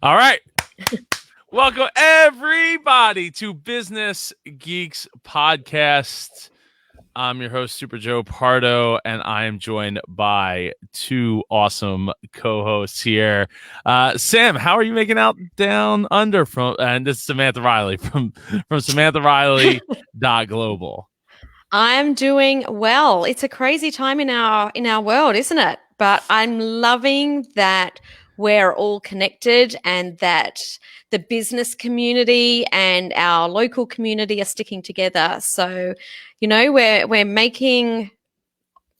All right. Welcome, everybody, to Business Geeks Podcast. I'm your host, Super Joe Pardo, and I am joined by two awesome co-hosts here. Sam, how are you making out down under from? And this is Samantha Riley from Samantha Riley Global. I'm doing well. It's a crazy time in our world, isn't it? But I'm loving that we're all connected and that the business community and our local community are sticking together. So, we're making,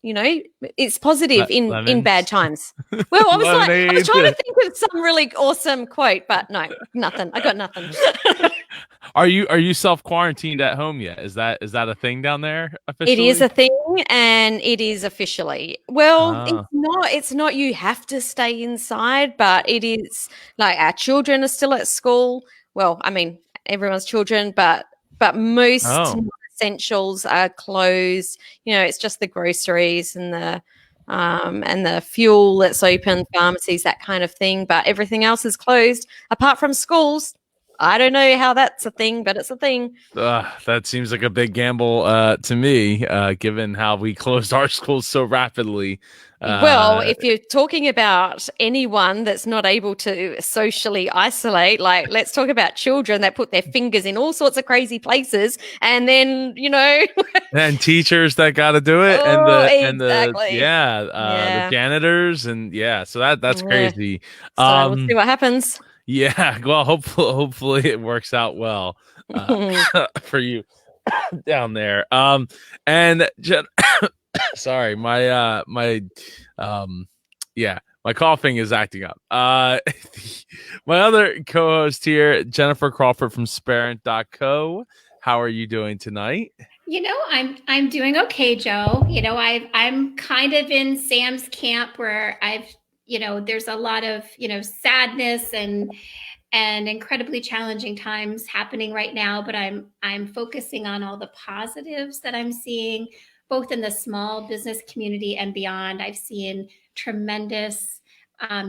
it's positive in bad times. Well, I was trying to think of some really awesome quote, but no, nothing. I got nothing. Are you self-quarantined at home yet? Is that a thing down there officially? It is a thing, and it is officially. Well, it's not you have to stay inside, but it is like our children are still at school. Well, I mean, everyone's children, but most essentials are closed. It's just the groceries and the fuel that's open, pharmacies, that kind of thing. But everything else is closed apart from schools. I don't know how that's a thing, but it's a thing. That seems like a big gamble to me, given how we closed our schools so rapidly. Well, if you're talking about anyone that's not able to socially isolate, like let's talk about children that put their fingers in all sorts of crazy places, and then and teachers that got to do it, exactly. the janitors, and so that's crazy. So we'll see what happens. Yeah, well, hopefully it works out well for you down there. And sorry, my coughing is acting up. My other co-host here, Jennifer Crawford from Sparent.co. How are you doing tonight? I'm doing okay, Joe. I'm kind of in Sam's camp where there's a lot of, sadness and incredibly challenging times happening right now, but I'm focusing on all the positives that I'm seeing both in the small business community and beyond. I've seen tremendous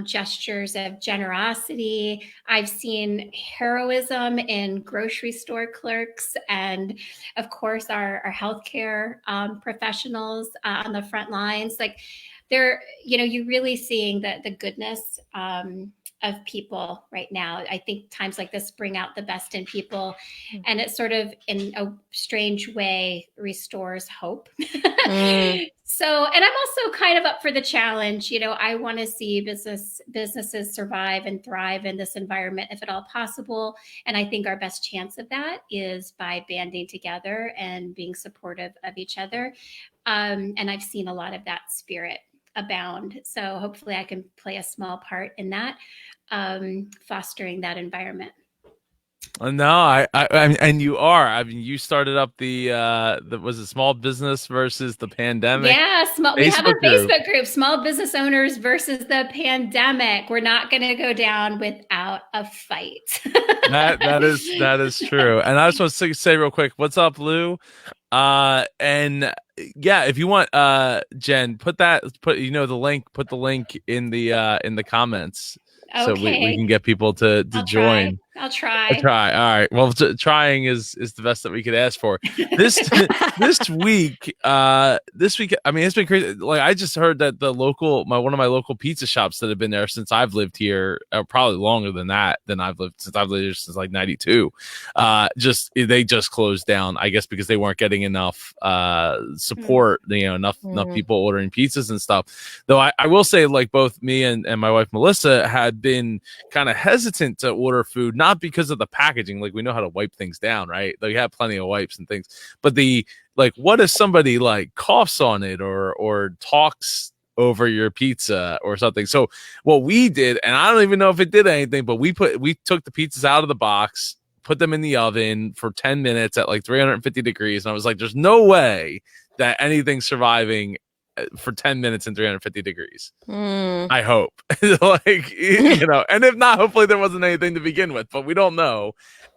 gestures of generosity. I've seen heroism in grocery store clerks and, of course, our healthcare professionals on the front lines. Like, you're really seeing the goodness of people right now. I think times like this bring out the best in people, and it sort of, in a strange way, restores hope. So, and I'm also kind of up for the challenge. I want to see businesses survive and thrive in this environment if at all possible. And I think our best chance of that is by banding together and being supportive of each other. And I've seen a lot of that spirit abound. So hopefully I can play a small part in that, fostering that environment. No, I and you are. I mean, you started up the was it small business versus the pandemic? Yeah, we have a Facebook group, Small Business Owners versus the Pandemic. We're not going to go down without a fight. that is true. And I just want to say real quick, what's up, Lou? And yeah, if you want, Jen, put the link in the comments. Okay. So we can get people to join. I'll try. All right. Well, trying is the best that we could ask for. This week, I mean, it's been crazy. Like, I just heard that one of my local pizza shops that have been there since I've lived here, probably longer than that, I've lived here since like 92. They just closed down, I guess, because they weren't getting enough support. Enough people ordering pizzas and stuff. Though I will say, like, both me and my wife Melissa had been kind of hesitant to order food, not because of the packaging. Like, we know how to wipe things down, right? Like, you have plenty of wipes and things, but what if somebody like coughs on it or talks over your pizza or something? So what we did, and I don't even know if it did anything, but we took the pizzas out of the box, put them in the oven for 10 minutes at like 350 degrees. And I was like, there's no way that anything's surviving for 10 minutes in 350 degrees. Mm. I hope. Like, you know, and if not, hopefully there wasn't anything to begin with, but we don't know.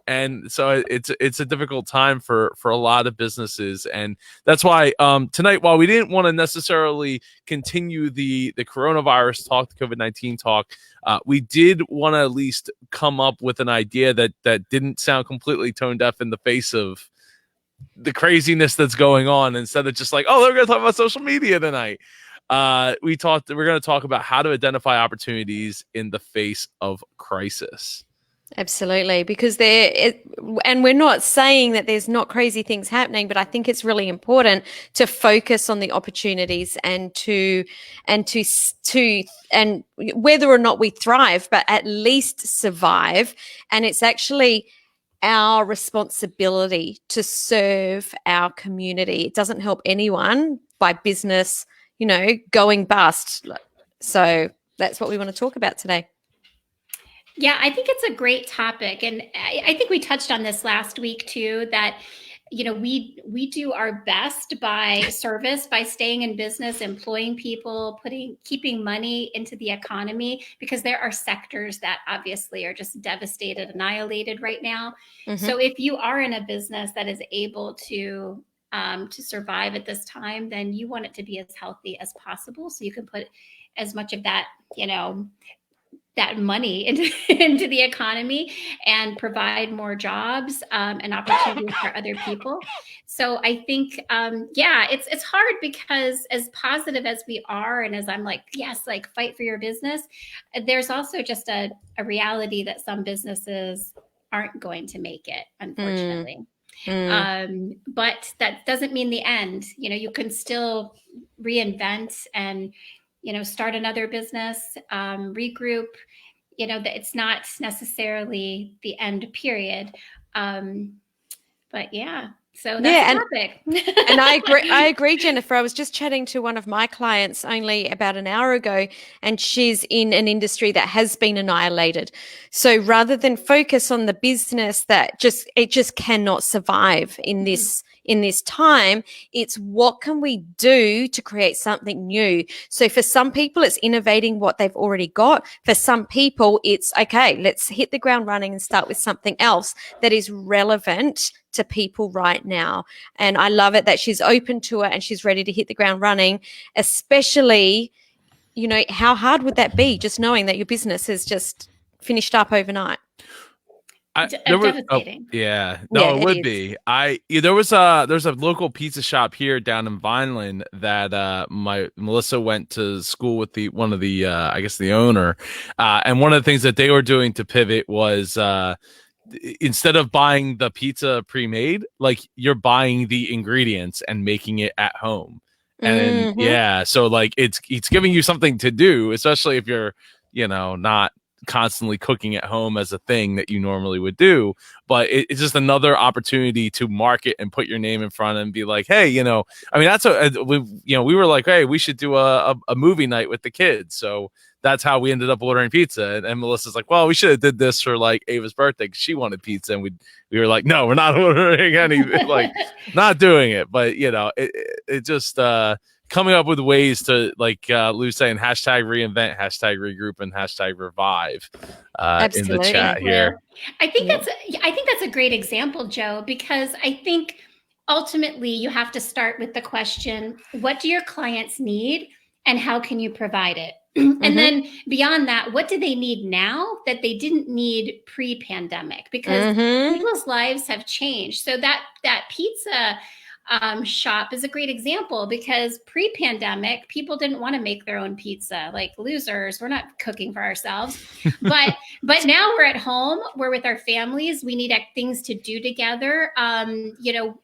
And so it's a difficult time for a lot of businesses. And that's why tonight, while we didn't want to necessarily continue the coronavirus talk, the COVID-19 talk, we did want to at least come up with an idea that didn't sound completely tone deaf in the face of the craziness that's going on, instead of just like, oh, we're going to talk about social media tonight. We're going to talk about how to identify opportunities in the face of crisis. Absolutely, because and we're not saying that there's not crazy things happening, but I think it's really important to focus on the opportunities and whether or not we thrive, but at least survive. And it's actually our responsibility to serve our community. It doesn't help anyone by business, you know, going bust. So that's what we want to talk about today. Yeah, I think it's a great topic. And I think we touched on this last week too, that, you know, we do our best by service, by staying in business, employing people, keeping money into the economy, because there are sectors that obviously are just devastated, annihilated right now. Mm-hmm. So if you are in a business that is able to survive at this time, then you want it to be as healthy as possible, so you can put as much of that, you know, that money into the economy and provide more jobs and opportunities for other people. So I think, it's hard, because as positive as we are, and as I'm like, yes, like fight for your business, there's also just a reality that some businesses aren't going to make it, unfortunately. But that doesn't mean the end. You know, you can still reinvent and, you know, start another business, regroup. You know, that it's not necessarily the end period. But yeah, so that's the topic. And I agree, Jennifer. I was just chatting to one of my clients only about an hour ago, and she's in an industry that has been annihilated. So rather than focus on the business that just cannot survive in this time, it's what can we do to create something new. So for some people, it's innovating what they've already got. For some people, it's okay, let's hit the ground running and start with something else that is relevant to people right now. And I love it that she's open to it and she's ready to hit the ground running, especially, you know, how hard would that be, just knowing that your business is just finished up overnight? Devastating. It would be. There's a local pizza shop here down in Vineland that Melissa went to school with the owner, and one of the things that they were doing to pivot was instead of buying the pizza pre-made, like, you're buying the ingredients and making it at home. And so like it's giving you something to do, especially if you're, you know, not constantly cooking at home as a thing that you normally would do, but it's just another opportunity to market and put your name in front and be like, hey, you know, I mean, that's we were like, hey, we should do a movie night with the kids. So that's how we ended up ordering pizza. And Melissa's like, well, we should have did this for like Ava's birthday, because she wanted pizza. And we were like, no, we're not ordering any, like, not doing it. But, you know, it just coming up with ways to, like Lou's saying, hashtag reinvent, hashtag regroup, and hashtag revive in the chat here. I think that's a great example, Joe, because I think ultimately you have to start with the question, what do your clients need and how can you provide it? And then beyond that, what do they need now that they didn't need pre-pandemic? Because people's lives have changed. So that pizza shop is a great example, because pre-pandemic, people didn't want to make their own pizza, like losers. We're not cooking for ourselves, but now we're at home, we're with our families, we need things to do together. You know,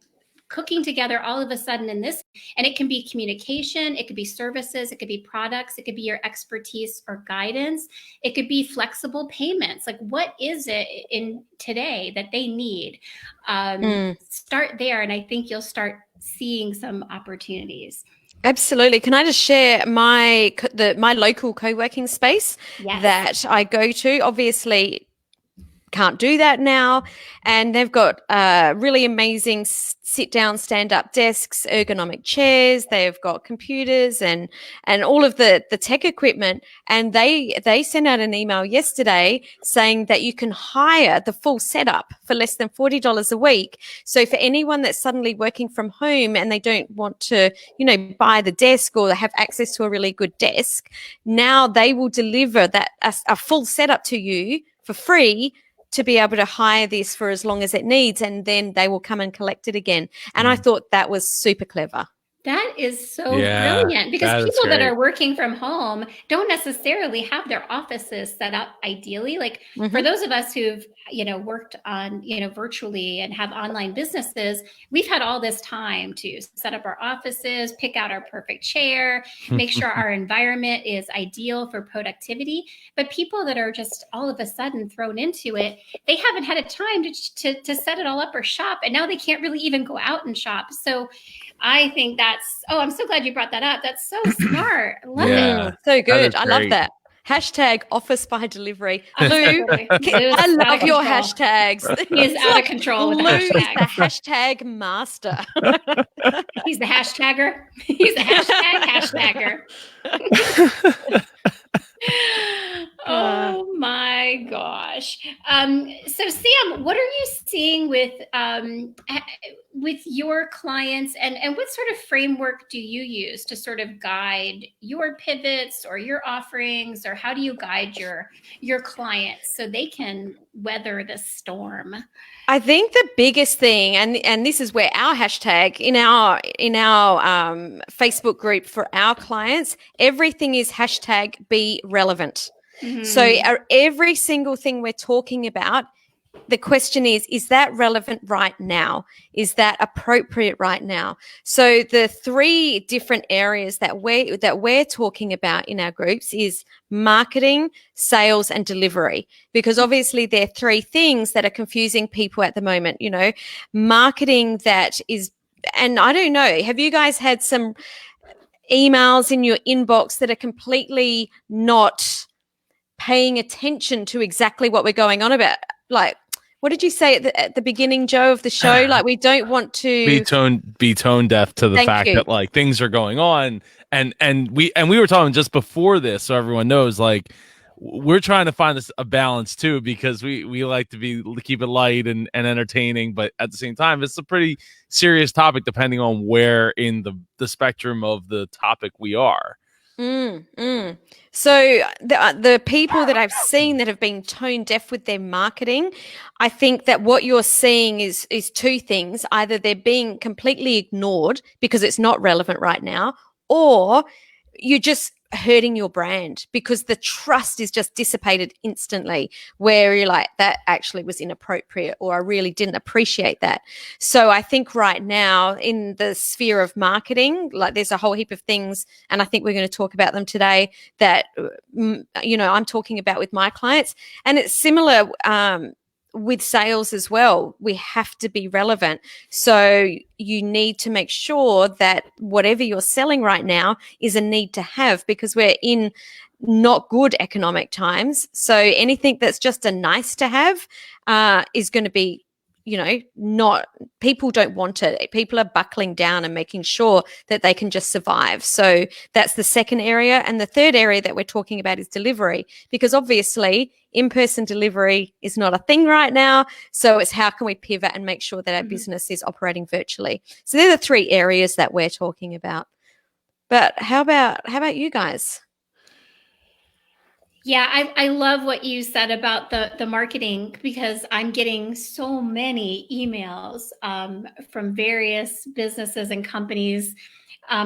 cooking together all of a sudden in this, and it can be communication, it could be services, it could be products, it could be your expertise or guidance, it could be flexible payments. Like, what is it in today that they need? Start there, and I think you'll start seeing some opportunities. Absolutely. Can I just share my local co-working space that I go to? Obviously, can't do that now. And they've got really amazing sit-down, stand-up desks, ergonomic chairs. They've got computers and all of the tech equipment. And they sent out an email yesterday saying that you can hire the full setup for less than $40 a week. So for anyone that's suddenly working from home and they don't want to, buy the desk or have access to a really good desk, now they will deliver that a full setup to you for free to be able to hire this for as long as it needs, and then they will come and collect it again. And I thought that was super clever. That is so brilliant, because people that are working from home don't necessarily have their offices set up ideally. Like for those of us who've, worked on, virtually and have online businesses, we've had all this time to set up our offices, pick out our perfect chair, make sure our environment is ideal for productivity. But people that are just all of a sudden thrown into it, they haven't had a time to set it all up or shop. And now they can't really even go out and shop. So I think I'm so glad you brought that up. That's so smart. I love it. So good. I love that. Hashtag office by delivery. Lou, I love your hashtags. He is out of control with Lou is hashtags. the hashtag master. He's the hashtagger. He's the hashtagger. Oh my gosh. So Sam, what are you seeing with your clients, and what sort of framework do you use to sort of guide your pivots or your offerings, or how do you guide your clients so they can weather the storm? I think the biggest thing, and this is where our hashtag in our Facebook group for our clients, everything is hashtag be relevant. So every single thing we're talking about, the question is that relevant right now? Is that appropriate right now? So the 3 different areas that we're talking about in our groups is marketing, sales, and delivery, because obviously there are 3 things that are confusing people at the moment. Marketing that is, and I don't know, have you guys had some emails in your inbox that are completely not paying attention to exactly what we're going on about? Like, what did you say at the beginning, Joe, of the show? Like, we don't want to be tone deaf to the fact that like things are going on, and we were talking just before this, so everyone knows, like, we're trying to find a balance too, because we like to keep it light and entertaining, but at the same time, it's a pretty serious topic depending on where in the spectrum of the topic we are. So the people that I've seen that have been tone deaf with their marketing, I think that what you're seeing is 2 things. Either they're being completely ignored because it's not relevant right now, or you're just hurting your brand because the trust is just dissipated instantly, where you're like, that actually was inappropriate, or I really didn't appreciate that. So I think right now in the sphere of marketing, like, there's a whole heap of things, and I think we're going to talk about them today, that I'm talking about with my clients. And it's similar with sales as well. We have to be relevant. So you need to make sure that whatever you're selling right now is a need to have, because we're in not good economic times. So anything that's just a nice to have is going to be, people don't want it. People are buckling down and making sure that they can just survive. So that's the second area. And the third area that we're talking about is delivery, because obviously in-person delivery is not a thing right now. So it's how can we pivot and make sure that our business is operating virtually. So they're the 3 areas that we're talking about. But how about you guys? Yeah, I love what you said about the marketing, because I'm getting so many emails from various businesses and companies.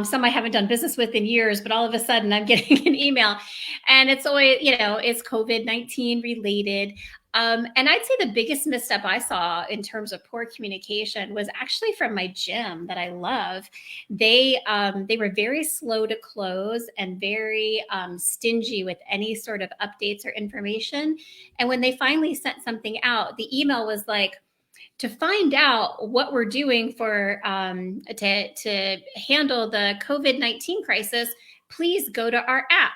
Some I haven't done business with in years, but all of a sudden I'm getting an email, and it's always, it's COVID-19 related. And I'd say the biggest misstep I saw in terms of poor communication was actually from my gym that I love. They were very slow to close and very stingy with any sort of updates or information. And when they finally sent something out, the email was like, to find out what we're doing for to handle the COVID-19 crisis, please go to our app.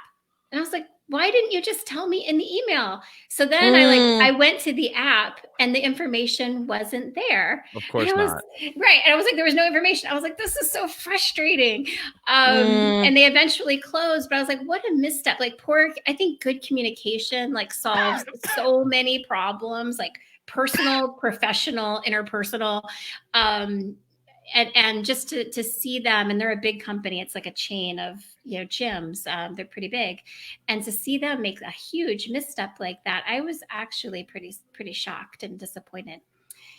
And I was like, why didn't you just tell me in the email? So then I went to the app and the information wasn't there. Of course and not. Right. And I was like, there was no information. I was like, this is so frustrating. And they eventually closed, but I was like, what a misstep. Like I think good communication like solves so many problems, like personal, professional, interpersonal. And just to see them, and they're a big company, it's like a chain of gyms, they're pretty big, and to see them make a huge misstep like that, I was actually pretty shocked and disappointed.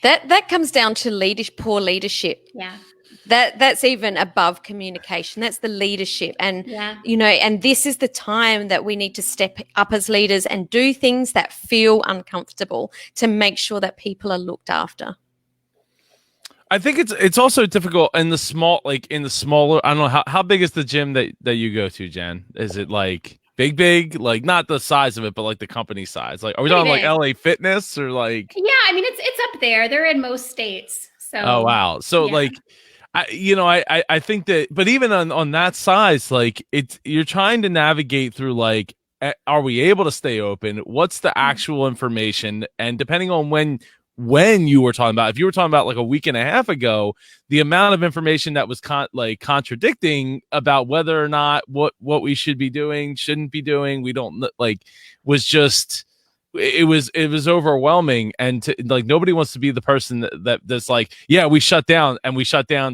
That comes down to poor leadership. Yeah, that's even above communication. That's the leadership. And and this is the time that we need to step up as leaders and do things that feel uncomfortable to make sure that people are looked after. I think it's also difficult in the smaller. I don't know how big is the gym that you go to, Jen? Is it like big, like not the size of it, but like the company size? Like, are we talking like LA Fitness or like? Yeah, I mean it's up there. They're in most states. So. Oh wow! So like, I think that, but even on that size, like you're trying to navigate through like, are we able to stay open? What's the actual information? And depending on when you were talking about, if you were talking about like a week and a half ago, the amount of information that was contradicting about whether or not what we should be doing, shouldn't be doing, we don't like, was just, it was overwhelming. And like, nobody wants to be the person that's like, yeah, we shut down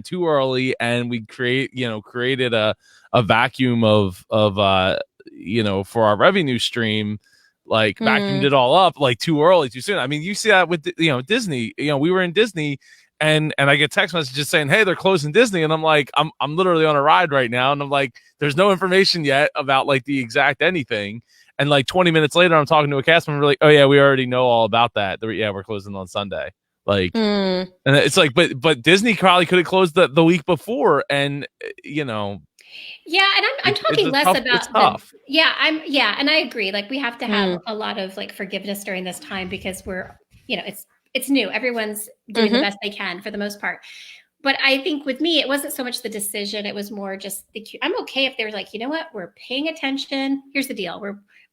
too early. And we created a vacuum of for our revenue stream, like vacuumed it all up like too early, too soon. I mean, you see that with Disney. We were in Disney, and I get text messages saying, "Hey, they're closing Disney," and I'm like, I'm literally on a ride right now, and I'm like, there's no information yet about like the exact anything. And like 20 minutes later, I'm talking to a cast member like, "Oh yeah, we already know all about that. We're closing on Sunday." Like, and it's like, but Disney probably could have closed the week before, and Yeah, and I'm talking less about and I agree. Like we have to have a lot of like forgiveness during this time because we're, it's new. Everyone's doing the best they can for the most part. But I think with me, it wasn't so much the decision. It was more just I'm okay if there's like, you know what, we're paying attention. Here's the deal.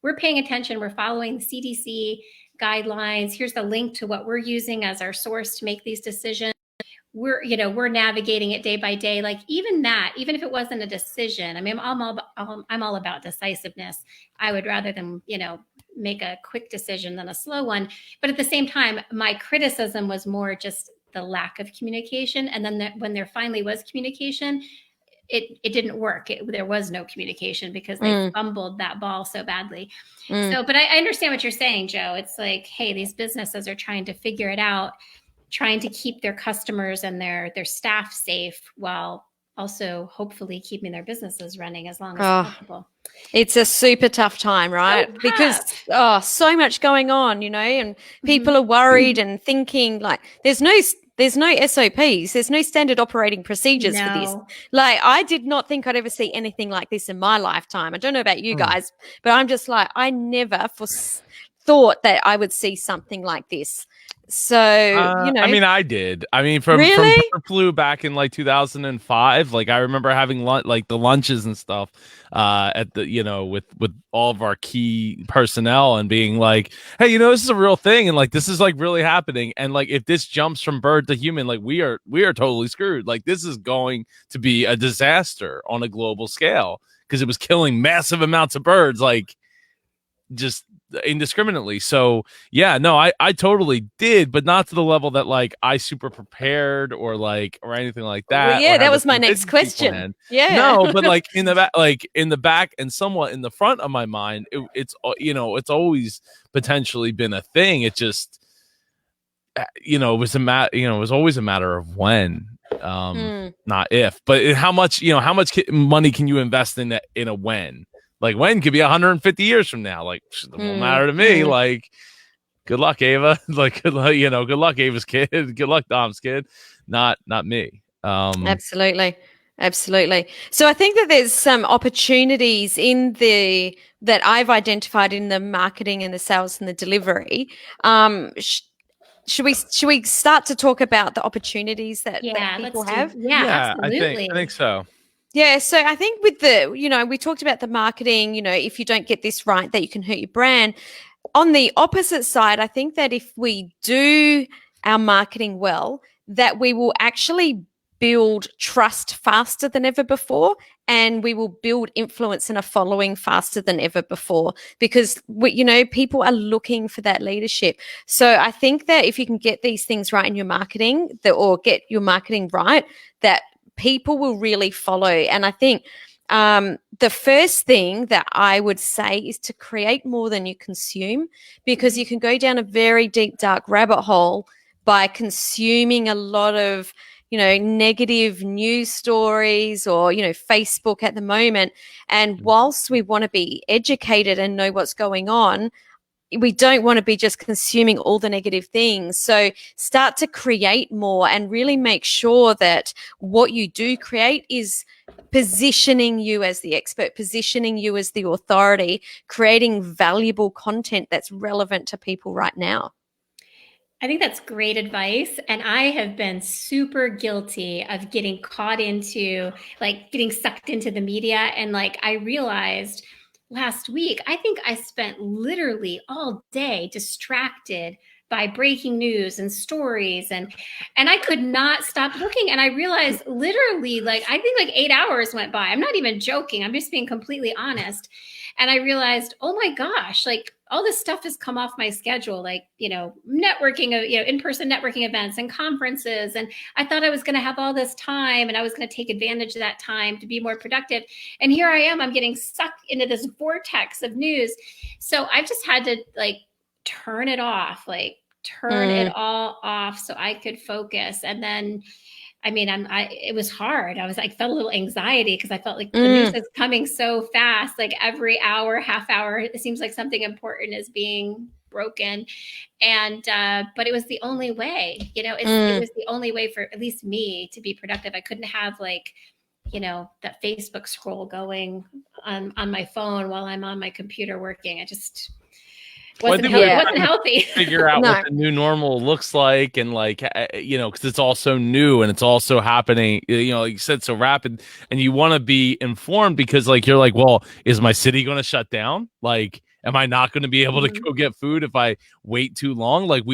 We're paying attention. We're following the CDC guidelines. Here's the link to what we're using as our source to make these decisions. We're navigating it day by day. Like even if it wasn't a decision, I mean, I'm all about decisiveness. I would rather them, make a quick decision than a slow one. But at the same time, my criticism was more just the lack of communication. And then when there finally was communication, it didn't work. There was no communication because they fumbled that ball so badly. So, but I understand what you're saying, Joe. It's like, hey, these businesses are trying to figure it out, trying to keep their customers and their staff safe while also hopefully keeping their businesses running as long as possible. It's a super tough time, right? So because so much going on, and people are worried and thinking like there's no SOPs, there's no standard operating procedures for this. Like I did not think I'd ever see anything like this in my lifetime. I don't know about you guys, but I'm just like, I never thought that I would see something like this. So, I mean, I did. I mean, from bird flu back in like 2005, like I remember having like the lunches and stuff at the, with all of our key personnel and being like, hey, this is a real thing. And like, this is like really happening. And like, if this jumps from bird to human, like we are totally screwed. Like this is going to be a disaster on a global scale because it was killing massive amounts of birds, like just indiscriminately. So yeah, no, I totally did, but not to the level that like I super prepared or anything like that. Well, yeah, that was my next question. Plan. Yeah, no, but like in the back and somewhat in the front of my mind, it's always potentially been a thing. It just it was it was always a matter of when, not if. But how much money can you invest in a when? Like when could be 150 years from now. Like it won't matter to me. Like good luck, Ava. Like good luck, Ava's kid. Good luck, Dom's kid. Not me. Absolutely. So I think that there's some opportunities that I've identified in the marketing and the sales and the delivery. Should we start to talk about the opportunities that people have? Yeah, absolutely. I think so. Yeah, so I think with the, we talked about the marketing, if you don't get this right, that you can hurt your brand. On the opposite side, I think that if we do our marketing well, that we will actually build trust faster than ever before, and we will build influence and a following faster than ever before, because people are looking for that leadership. So I think that if you can get these things right in your marketing, or get your marketing right, that people will really follow. And I think the first thing that I would say is to create more than you consume, because you can go down a very deep, dark rabbit hole by consuming a lot of, negative news stories, or, Facebook at the moment. And whilst we want to be educated and know what's going on, we don't want to be just consuming all the negative things. So start to create more and really make sure that what you do create is positioning you as the expert, positioning you as the authority, creating valuable content that's relevant to people right now. I think that's great advice. And I have been super guilty of getting caught into, like, getting sucked into the media. And like, I realized last week, I think I spent literally all day distracted by breaking news and stories, and I could not stop looking. And I realized literally, like, I think like 8 hours went by. I'm not even joking. I'm just being completely honest. And I realized, oh my gosh, like, all this stuff has come off my schedule, like, networking, in-person networking events and conferences. And I thought I was going to have all this time, and I was going to take advantage of that time to be more productive. And here I am, I'm getting sucked into this vortex of news. So I've just had to, like, turn it off, it all off so I could focus. And then, I mean, it was hard. I felt a little anxiety because I felt like the news is coming so fast, like every hour, half hour, it seems like something important is being broken. And, but it was the only way, it was the only way for at least me to be productive. I couldn't have, like, that Facebook scroll going on my phone while I'm on my computer working. It just wasn't healthy. Figure out what the new normal looks like, and because it's all so new and it's also happening, like you said, so rapid, and you want to be informed, because you're like, well, is my city going to shut down? Like, am I not going to be able to go get food if I wait too long? Like,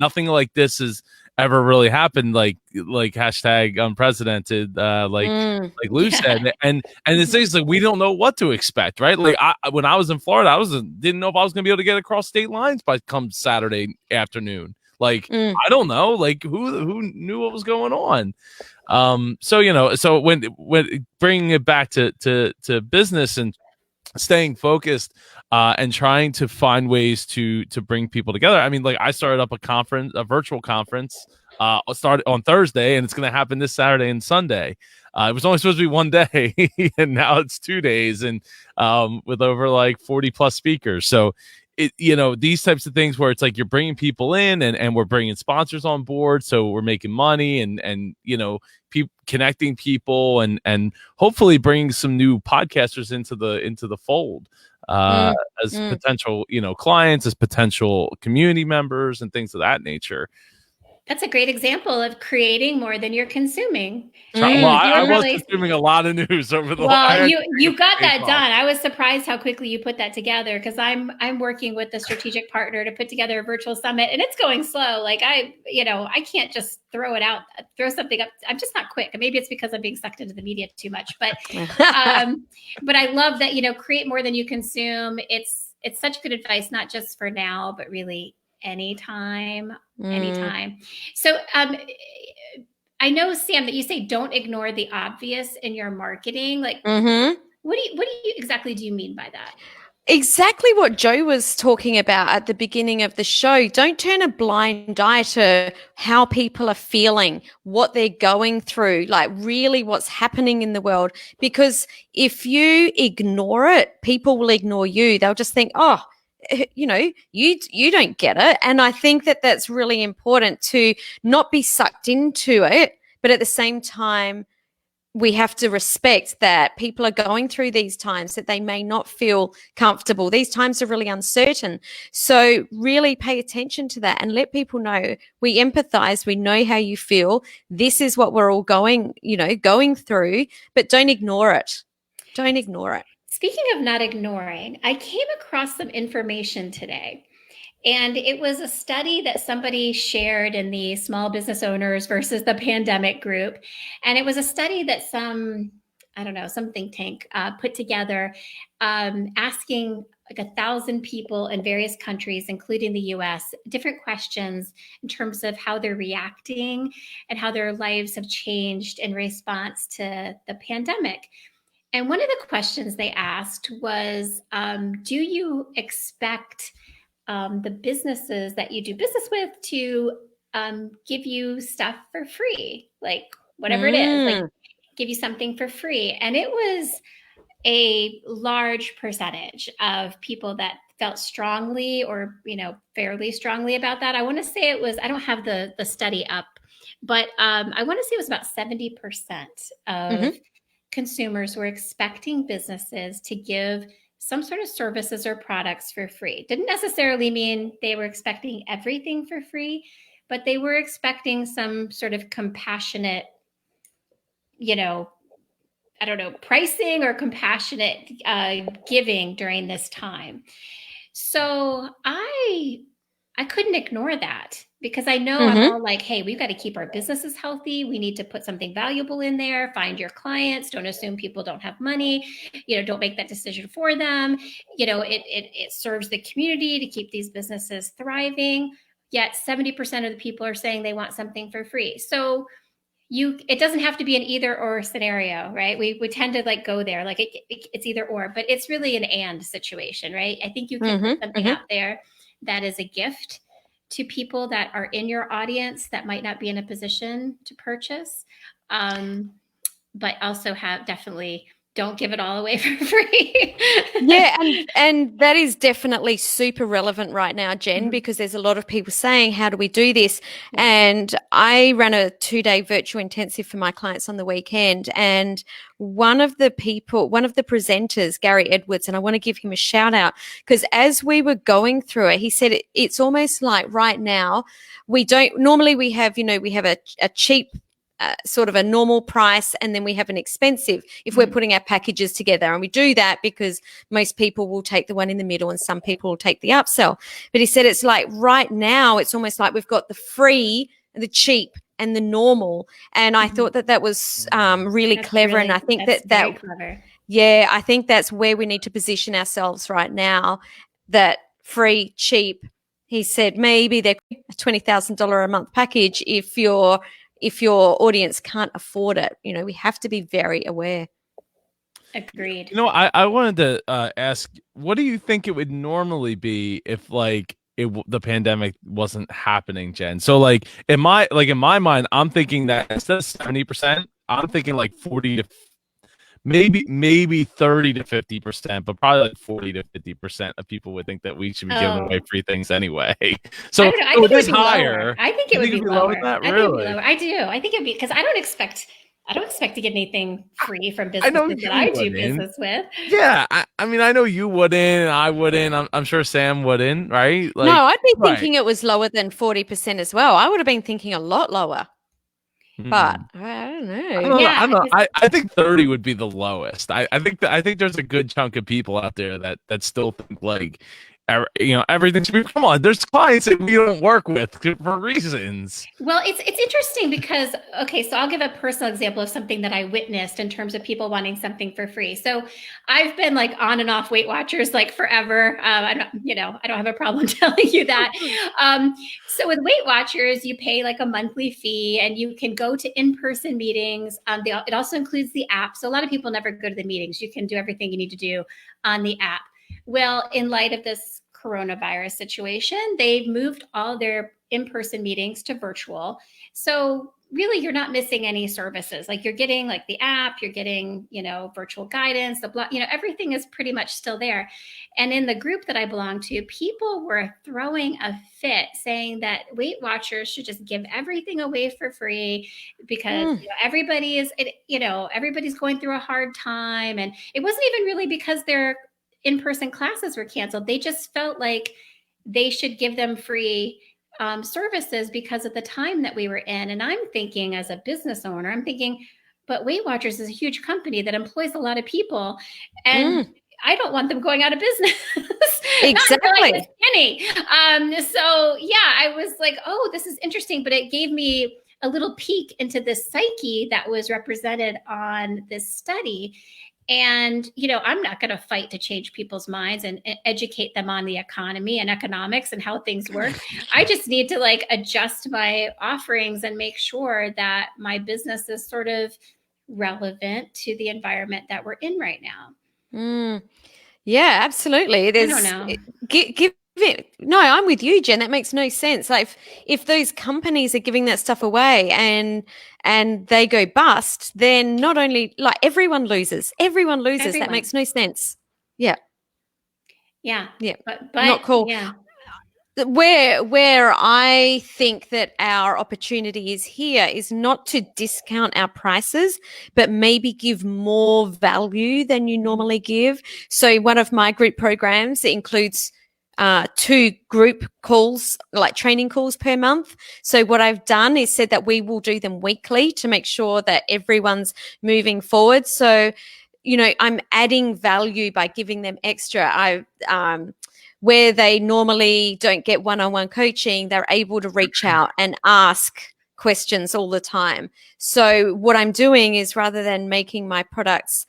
nothing like this has ever really happened, like hashtag unprecedented, like Lou said. And the things, like, we don't know what to expect, right? Like, when I was in Florida, didn't know if I was gonna be able to get across state lines by come Saturday afternoon. Like, I don't know, like, who knew what was going on? So when bringing it back to business and staying focused, and trying to find ways to bring people together. I mean, like, I started up a virtual conference, started on Thursday, and it's going to happen this Saturday and Sunday. It was only supposed to be one day, and now it's 2 days, and with over like 40 plus speakers. So these types of things where it's like you're bringing people in, and we're bringing sponsors on board, so we're making money, and connecting people, and hopefully bringing some new podcasters into the fold, as potential clients, as potential community members, and things of that nature. That's a great example of creating more than you're consuming. Well, I was consuming a lot of news over the last. Well, you got that done. I was surprised how quickly you put that together, because I'm working with a strategic partner to put together a virtual summit, and it's going slow. Like, I can't just throw something up. I'm just not quick. Maybe it's because I'm being sucked into the media too much. But but I love that, create more than you consume. It's such good advice, not just for now, but really anytime. So I know, Sam, that you say don't ignore the obvious in your marketing. Like, what do you exactly do you mean by that? Exactly what Joe was talking about at the beginning of the show. Don't turn a blind eye to how people are feeling, what they're going through, like really what's happening in the world. Because if you ignore it, people will ignore you. They'll just think, oh, you don't get it. And I think that that's really important, to not be sucked into it, but at the same time, we have to respect that people are going through these times, that they may not feel comfortable. These times are really uncertain. So really pay attention to that and let people know we empathize. We know how you feel. This is what we're all going through, but don't ignore it. Don't ignore it. Speaking of not ignoring, I came across some information today. And it was a study that somebody shared in the small business owners versus the pandemic group. And it was a study that some think tank put together, asking like 1,000 people in various countries, including the US, different questions in terms of how they're reacting and how their lives have changed in response to the pandemic. And one of the questions they asked was, do you expect the businesses that you do business with to give you stuff for free, like whatever it is, like give you something for free? And it was a large percentage of people that felt strongly or, fairly strongly about that. I want to say it was, I don't have the study up, but I want to say it was about 70% of consumers were expecting businesses to give some sort of services or products for free. Didn't necessarily mean they were expecting everything for free, but they were expecting some sort of compassionate, pricing or compassionate giving during this time. So I couldn't ignore that because I know I'm all like, hey, we've got to keep our businesses healthy. We need to put something valuable in there. Find your clients. Don't assume people don't have money. Don't make that decision for them. It serves the community to keep these businesses thriving. Yet 70% of the people are saying they want something for free. So it doesn't have to be an either or scenario, right? We tend to like go there, like it's either or, but it's really an and situation, right? I think you can put something out there that is a gift to people that are in your audience that might not be in a position to purchase, but also definitely don't give it all away for free. Yeah, and that is definitely super relevant right now, Jen, because there's a lot of people saying, how do we do this? And I ran a 2-day virtual intensive for my clients on the weekend, and one of the presenters, Gary Edwards, and I want to give him a shout out because as we were going through it, he said it's almost like right now we have a cheap sort of a normal price, and then we have an expensive if we're putting our packages together. And we do that because most people will take the one in the middle and some people will take the upsell. But he said it's like right now, it's almost like we've got the free, the cheap, and the normal. And I thought that was really clever. And I think that's clever. Yeah, I think that's where we need to position ourselves right now, that free, cheap. He said maybe they're a $20,000 a month package if your audience can't afford it. We have to be very aware. Agreed. I wanted to ask, what do you think it would normally be if the pandemic wasn't happening, Jen? So in my mind, I'm thinking that instead of 70%, I'm thinking like 40 to maybe 30 to 50%, but probably like 40 to 50% of people would think that we should be giving away free things anyway. So I think it would be higher. Lower. I think it would be lower. That, really? I do. I think it'd be, because I don't expect to get anything free from businesses that I do business with. Yeah, I mean, I know you wouldn't. I wouldn't. I'm sure Sam wouldn't. Right? No, I'd be thinking it was lower than 40% as well. I would have been thinking a lot lower. But I don't know. I think 30 would be the lowest. I think there's a good chunk of people out there that still think everything should be. Come on, there's clients that we don't work with for reasons. Well, it's interesting because so I'll give a personal example of something that I witnessed in terms of people wanting something for free. So I've been on and off Weight Watchers forever. I don't have a problem telling you that. So with Weight Watchers, you pay a monthly fee, and you can go to in-person meetings. It also includes the app. So a lot of people never go to the meetings. You can do everything you need to do on the app. Well, in light of this coronavirus situation, they've moved all their in-person meetings to virtual. So really you're not missing any services. Like you're getting like the app, you're getting, virtual guidance, the blog, everything is pretty much still there. And in the group that I belong to, people were throwing a fit saying that Weight Watchers should just give everything away for free because everybody's going through a hard time. And it wasn't even really because their in-person classes were canceled. They just felt like they should give them free services because of the time that we were in. And I'm thinking as a business owner, but Weight Watchers is a huge company that employs a lot of people. And I don't want them going out of business. Exactly. So yeah, I was like, oh, this is interesting. But it gave me a little peek into the psyche that was represented on this study. And, I'm not going to fight to change people's minds and educate them on the economy and economics and how things work. I just need to adjust my offerings and make sure that my business is sort of relevant to the environment that we're in right now. Yeah, absolutely. I don't know. Give it. No, I'm with you, Jen. That makes no sense. Like if those companies are giving that stuff away and they go bust, then not only everyone loses. Everyone loses. That makes no sense. Yeah. Yeah. Yeah. But not cool. Yeah. Where I think that our opportunity is here is not to discount our prices, but maybe give more value than you normally give. So one of my group programs includes 2 group calls, like training calls per month. So what I've done is said that we will do them weekly to make sure that everyone's moving forward. So, I'm adding value by giving them extra. Where they normally don't get one-on-one coaching, they're able to reach out and ask questions all the time. So what I'm doing is rather than making my products,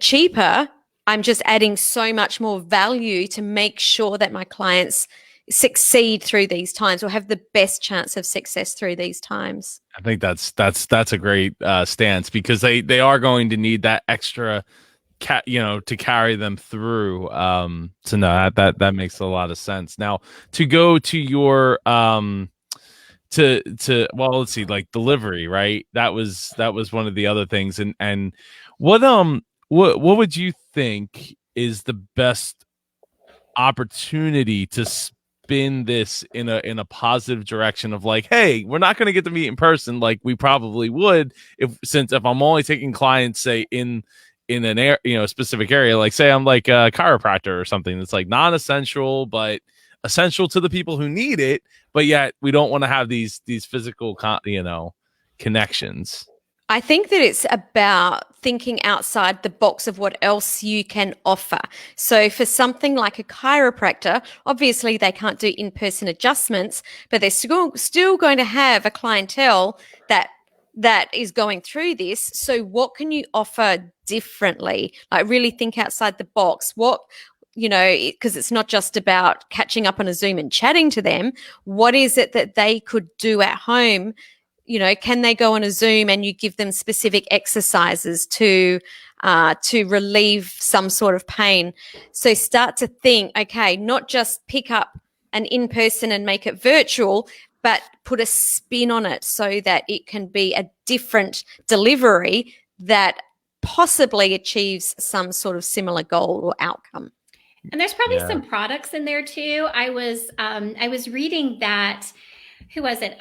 cheaper, I'm just adding so much more value to make sure that my clients succeed through these times or have the best chance of success through these times. I think that's a great stance because they are going to need that extra to carry them through. So no, that makes a lot of sense. Now to go to your let's see, like delivery, right? That was one of the other things. And what would you think is the best opportunity to spin this in a positive direction of like, hey, we're not going to get to meet in person like we probably would if I'm only taking clients, say in an specific area, like say I'm like a chiropractor or something that's like non-essential but essential to the people who need it, but yet we don't want to have these physical connections. I think that it's about thinking outside the box of what else you can offer. So for something like a chiropractor, obviously they can't do in-person adjustments, but they're still going to have a clientele that is going through this. So what can you offer differently? Like really think outside the box. What, because it's not just about catching up on a Zoom and chatting to them. What is it that they could do at home? Can they go on a Zoom and you give them specific exercises to relieve some sort of pain? So start to think, okay, not just pick up an in-person and make it virtual, but put a spin on it so that it can be a different delivery that possibly achieves some sort of similar goal or outcome. And there's probably some products in there too. I was reading that, who was it?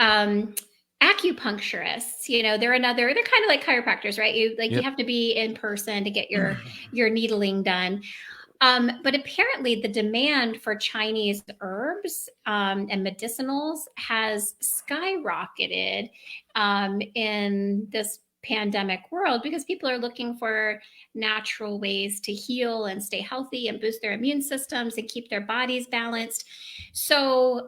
Acupuncturists, they're kind of like chiropractors, right? You have to be in person to get your needling done. But apparently the demand for Chinese herbs and medicinals has skyrocketed in this pandemic world because people are looking for natural ways to heal and stay healthy and boost their immune systems and keep their bodies balanced. So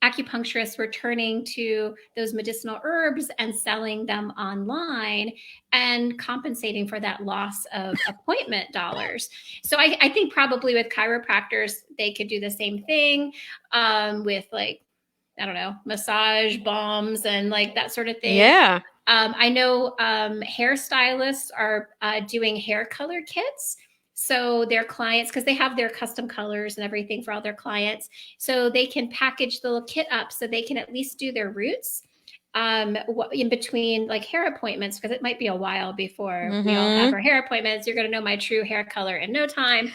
acupuncturists were turning to those medicinal herbs and selling them online and compensating for that loss of appointment dollars. So I think probably with chiropractors, they could do the same thing with massage bombs and that sort of thing. Yeah. I know hairstylists are doing hair color kits So their clients, because they have their custom colors and everything for all their clients, so they can package the little kit up so they can at least do their roots in between like hair appointments, because it might be a while before we all have our hair appointments. You're going to know my true hair color in no time.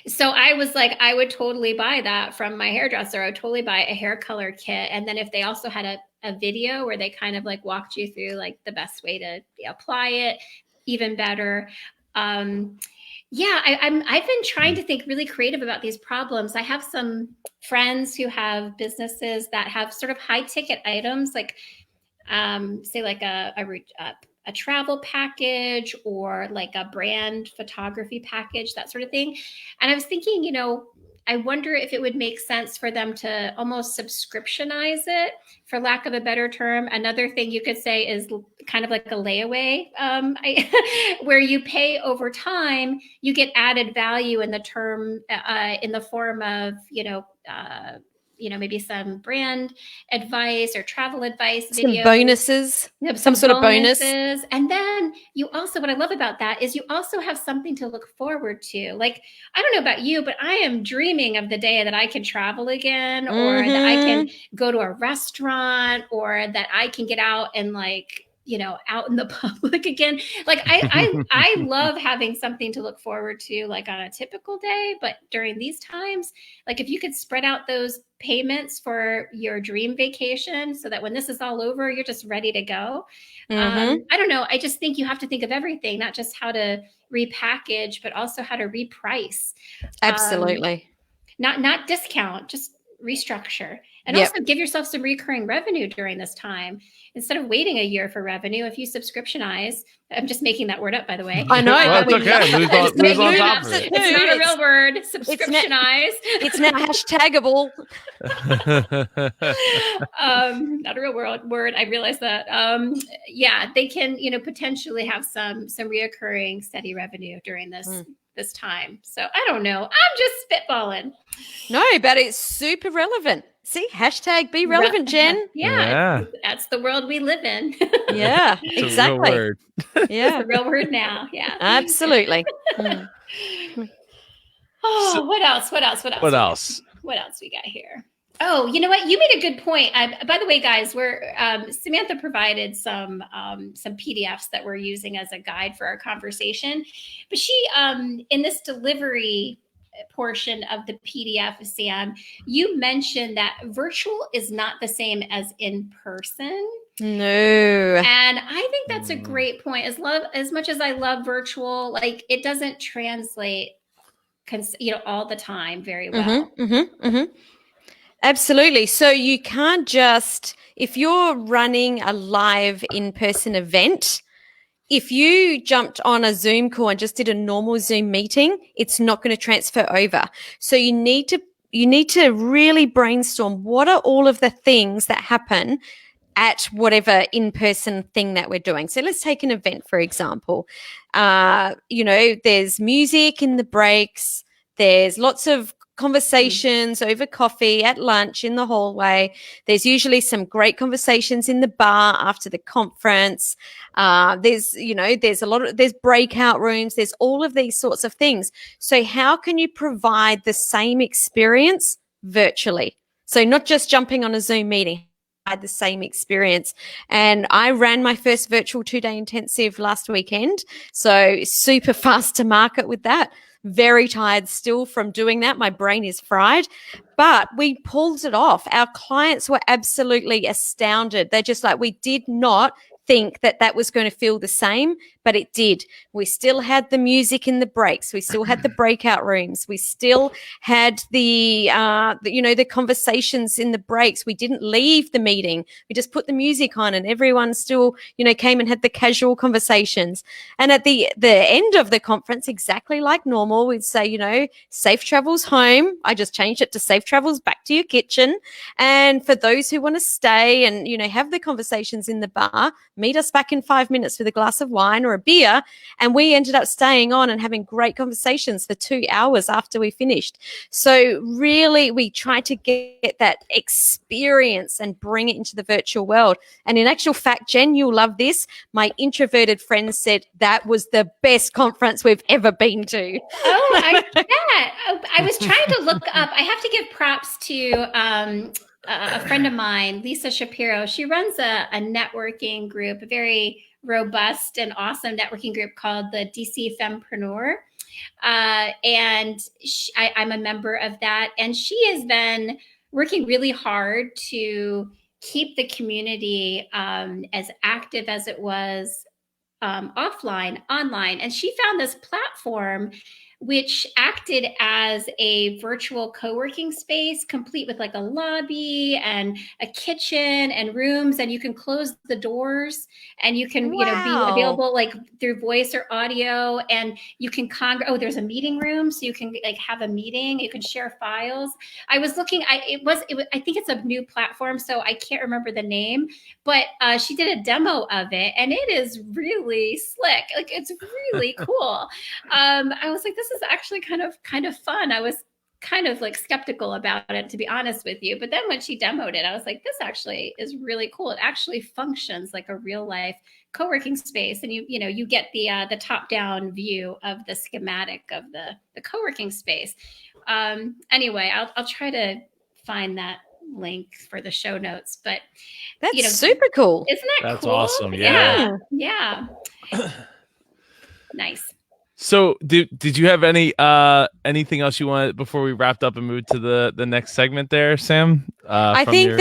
So I was like, I would totally buy that from my hairdresser. I would totally buy a hair color kit. And then if they also had a video where they kind of like walked you through like the best way to apply it, even better. Yeah, I've been trying to think really creative about these problems. I have some friends who have businesses that have sort of high ticket items, like say like a travel package or like a brand photography package, that sort of thing. And I was thinking, you know, I wonder if it would make sense for them to almost subscriptionize it, for lack of a better term. Another thing you could say is kind of like a layaway, where you pay over time, you get added value in the term, in the form of, maybe some brand advice or travel advice, some bonuses, some sort of bonus. And then you also, what I love about that is you also have something to look forward to. Like, I don't know about you, but I am dreaming of the day that I can travel again, or that I can go to a restaurant, or that I can get out and like, out in the public again. Like I love having something to look forward to, like on a typical day, but during these times, like if you could spread out those payments for your dream vacation so that when this is all over, you're just ready to go. I don't know. I just think you have to think of everything, not just how to repackage, but also how to reprice. Absolutely. Not discount, just restructure. And also give yourself some recurring revenue during this time. Instead of waiting a year for revenue, if you subscriptionize, I'm just making that word up, by the way. I know. Well, it's okay. Move on top of it. It's not a real word. Subscriptionize. It's now hashtagable. Not a real word. I realize that. They can, potentially have some reoccurring steady revenue during this time. So I don't know. I'm just spitballing. No, but it's super relevant. See, hashtag be relevant, Jen. Yeah. That's the world we live in. Yeah, exactly. Word. Yeah. It's a real word now. Yeah. Absolutely. What else? What else we got here? Oh, you know what? You made a good point. By the way, guys, Samantha provided some PDFs that we're using as a guide for our conversation. But she, in this delivery portion of the PDF, Sam, you mentioned that virtual is not the same as in person. No. And I think that's a great point. As much as I love virtual, like it doesn't translate, all the time very well. Absolutely. So you can't just, if you're running a live in-person event, if you jumped on a Zoom call and just did a normal Zoom meeting, it's not going to transfer over. So you need to really brainstorm what are all of the things that happen at whatever in-person thing that we're doing. So let's take an event, for example. There's music in the breaks. There's lots of conversations over coffee, at lunch, in the hallway. There's usually some great conversations in the bar after the conference. There's breakout rooms. There's all of these sorts of things. So how can you provide the same experience virtually? So not just jumping on a Zoom meeting, provide the same experience. And I ran my first virtual 2-day intensive last weekend. So super fast to market with that. Very tired still from doing that. My brain is fried, but we pulled it off. Our clients were absolutely astounded. They're just like, we did not think that was going to feel the same, but it did. We still had the music in the breaks. We still had the breakout rooms. We still had the conversations in the breaks. We didn't leave the meeting. We just put the music on and everyone still, came and had the casual conversations. And at the end of the conference, exactly like normal, we'd say, safe travels home. I just changed it to safe travels back to your kitchen. And for those who want to stay and, have the conversations in the bar, meet us back in 5 minutes with a glass of wine or a beer. And we ended up staying on and having great conversations for 2 hours after we finished. So really, we tried to get that experience and bring it into the virtual world. And in actual fact, Jen, you'll love this. My introverted friends said that was the best conference we've ever been to. Oh, I bet. I was trying to look up. I have to give props to a friend of mine, Lisa Shapiro. She runs a networking group, a very robust and awesome networking group called the DC Fempreneur. And I'm a member of that. And she has been working really hard to keep the community as active as it was offline, online. And she found this platform which acted as a virtual co-working space, complete with like a lobby and a kitchen and rooms, and you can close the doors and you can, you know, be available like through voice or audio, and you can there's a meeting room, so you can like have a meeting, you can share files. I was looking, I think it's a new platform, so I can't remember the name, but she did a demo of it and it is really slick. Like, it's really cool. I was like, this is actually kind of fun. I was kind of like skeptical about it, to be honest with you. But then when she demoed it, I was like, this actually is really cool. It actually functions like a real life co-working space. And you get the top-down view of the schematic of the co-working space. Anyway, I'll try to find that link for the show notes, but that's super cool. Isn't that That's cool? awesome. Yeah. Nice. So did you have anything else you wanted before we wrapped up and moved to the next segment there, Sam? I think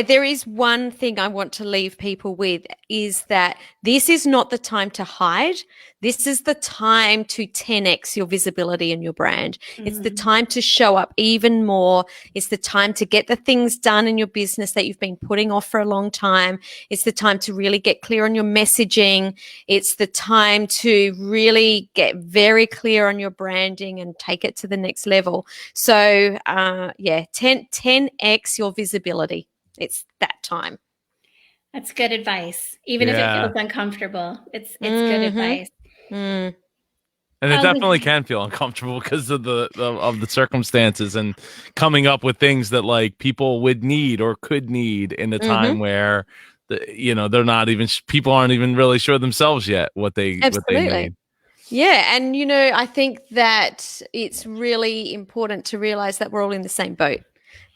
there is one thing I want to leave people with, is that this is not the time to hide. This is the time to 10x your visibility and your brand. Mm-hmm. It's the time to show up even more. It's the time to get the things done in your business that you've been putting off for a long time. It's the time to really get clear on your messaging. It's the time to really get very clear on your branding and take it to the next level. So 10x your visibility. It's that time. That's good advice. Even if it feels uncomfortable, it's good advice. And it definitely can feel uncomfortable because of the circumstances and coming up with things that like people would need or could need in a time where they're not even, people aren't even really sure themselves yet what they need. Yeah. And, I think that it's really important to realize that we're all in the same boat,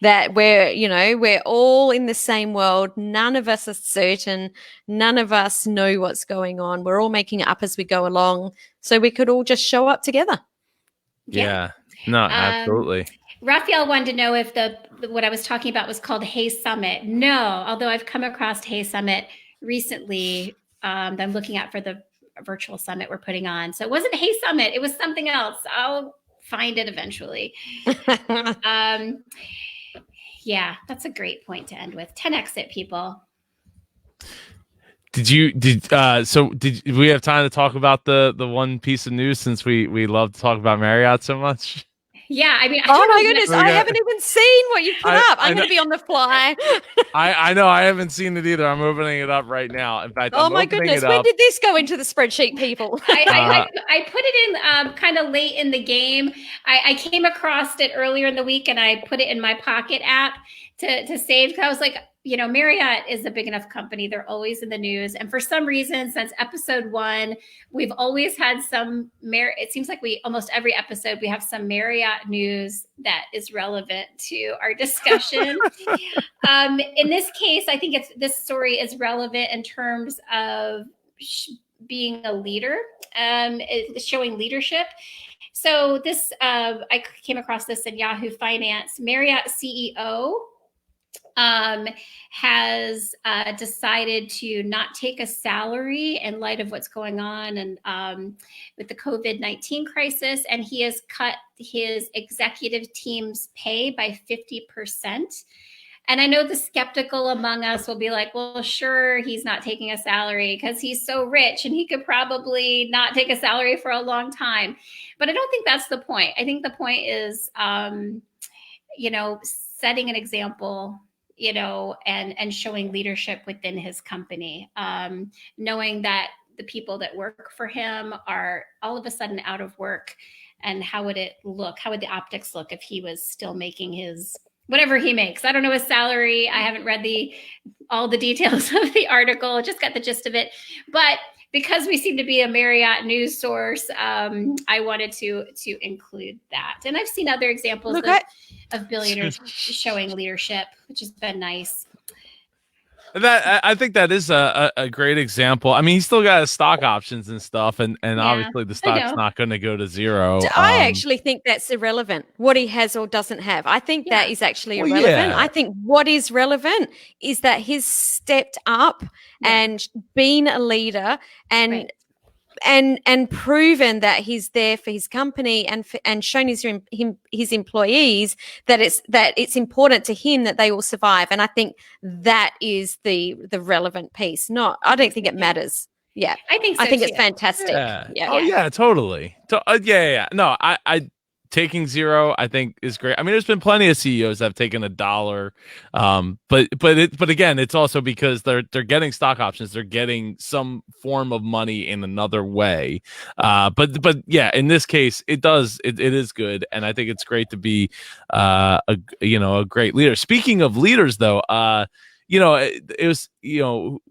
that we're all in the same world. None of us are certain. None of us know what's going on. We're all making it up as we go along. So we could all just show up together. Yeah. No, absolutely. Raphael wanted to know if what I was talking about was called Hey Summit. No, although I've come across Hey Summit recently that I'm looking at for the virtual summit we're putting on. So it wasn't Hey Summit. It was something else. I'll find it eventually. Yeah, that's a great point to end with. 10x it, people. Did we have time to talk about the one piece of news, since we love to talk about Marriott so much? Yeah, I mean, oh my goodness, I haven't even seen what you put up. I'm going to be on the fly. I know, I haven't seen it either. I'm opening it up right now. In fact, oh my goodness, when did this go into the spreadsheet, people? I put it in kind of late in the game. I came across it earlier in the week, and I put it in my Pocket app to save, because I was like, Marriott is a big enough company. They're always in the news. And for some reason, since episode 1, we've always had it seems like almost every episode, we have some Marriott news that is relevant to our discussion. In this case, I think this story is relevant in terms of being a leader, showing leadership. So this, I came across this in Yahoo Finance. Marriott CEO has decided to not take a salary in light of what's going on and with the COVID-19 crisis, and he has cut his executive team's pay by 50%. And I know the skeptical among us will be like, well, sure, he's not taking a salary because he's so rich and he could probably not take a salary for a long time. But I don't think that's the point. I think the point is, setting an example, and showing leadership within his company, knowing that the people that work for him are all of a sudden out of work. And how would it look? How would the optics look if he was still making his whatever he makes? I don't know his salary. I haven't read all the details of the article. Just got the gist of it. But because we seem to be a Marriott news source, I wanted to include that. And I've seen other examples of billionaires showing leadership, which has been nice. I think that is a great example. I mean, he's still got his stock options and stuff, and obviously the stock's not going to go to zero. I actually think that's irrelevant, what he has or doesn't have. I think that is actually irrelevant. Yeah. I think what is relevant is that he's stepped up and been a leader and proven that he's there for his company and shown his employees that it's important to him that they will survive. And I think that is the relevant piece. I don't think it matters. Yeah, I think so. I think too. It's fantastic. Yeah. Oh yeah, totally. Yeah. No, I taking zero, I think, is great. I mean, there's been plenty of CEOs that have taken $1, but again, it's also because they're getting stock options, they're getting some form of money in another way. But yeah, in this case, it is good, and I think it's great to be a great leader. Speaking of leaders, though, it was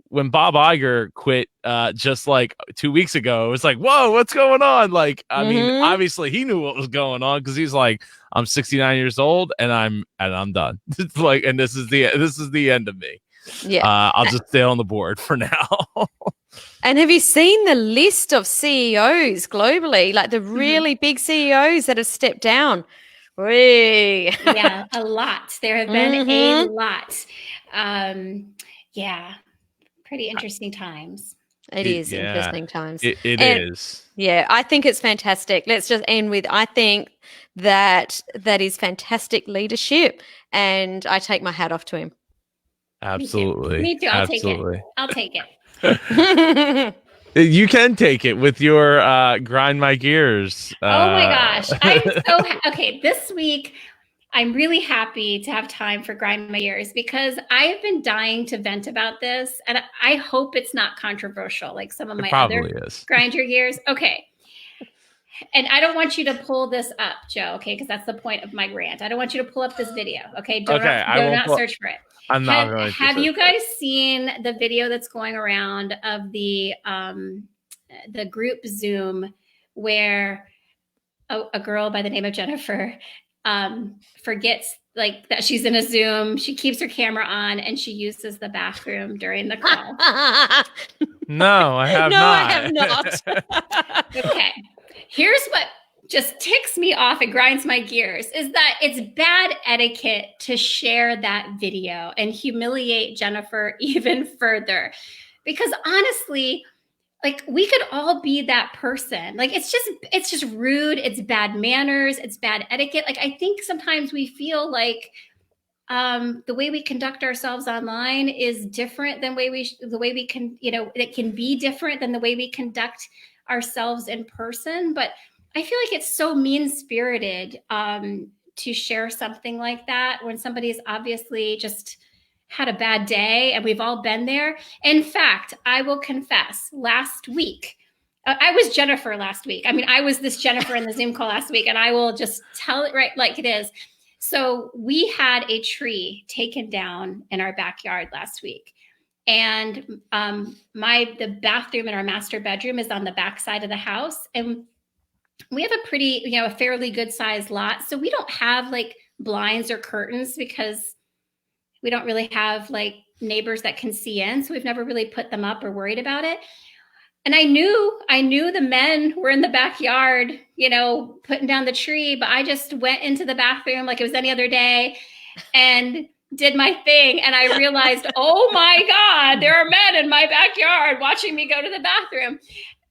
when Bob Iger quit just like 2 weeks ago, it was like, whoa, what's going on? Like, I mean, obviously he knew what was going on because he's like, I'm 69 years old and I'm done. It's like, and this is the end of me. Yeah, I'll just stay on the board for now. And have you seen the list of CEOs globally, like the really big CEOs that have stepped down? Yeah, a lot. There have been a lot. Pretty interesting times. It is interesting times. It is. Yeah, I think it's fantastic. Let's just end with, I think that is fantastic leadership, and I take my hat off to him. Absolutely. Me too. I'll take it. You can take it with your grind my gears. Oh my gosh. I'm so okay. This week, I'm really happy to have time for grind my gears because I've been dying to vent about this, and I hope it's not controversial like some of my other grind your gears. Okay. And I don't want you to pull this up, Joe, okay? Because that's the point of my rant. I don't want you to pull up this video, okay? Do not search for it. I'm not going to. Have you guys seen the video that's going around of the group Zoom where a girl by the name of Jennifer forgets like that she's in a Zoom, she keeps her camera on, and she uses the bathroom during the call? No, I have not. No, I have not. Okay. Here's what just ticks me off and grinds my gears is that it's bad etiquette to share that video and humiliate Jennifer even further. Because honestly, like we could all be that person. Like it's just rude. It's bad manners. It's bad etiquette. Like I think sometimes we feel like the way we conduct ourselves online is different than the way we can, it can be different than the way we conduct ourselves in person. But I feel like it's so mean-spirited to share something like that when somebody's obviously just had a bad day, and we've all been there. In fact, I will confess, last week, I was Jennifer last week. I mean, I was this Jennifer in the Zoom call last week, and I will just tell it right like it is. So we had a tree taken down in our backyard last week. And the bathroom in our master bedroom is on the back side of the house. And we have a fairly good sized lot. So we don't have like blinds or curtains because we don't really have like neighbors that can see in. So we've never really put them up or worried about it. And I knew the men were in the backyard, putting down the tree, but I just went into the bathroom like it was any other day and did my thing. And I realized, oh my God, there are men in my backyard watching me go to the bathroom.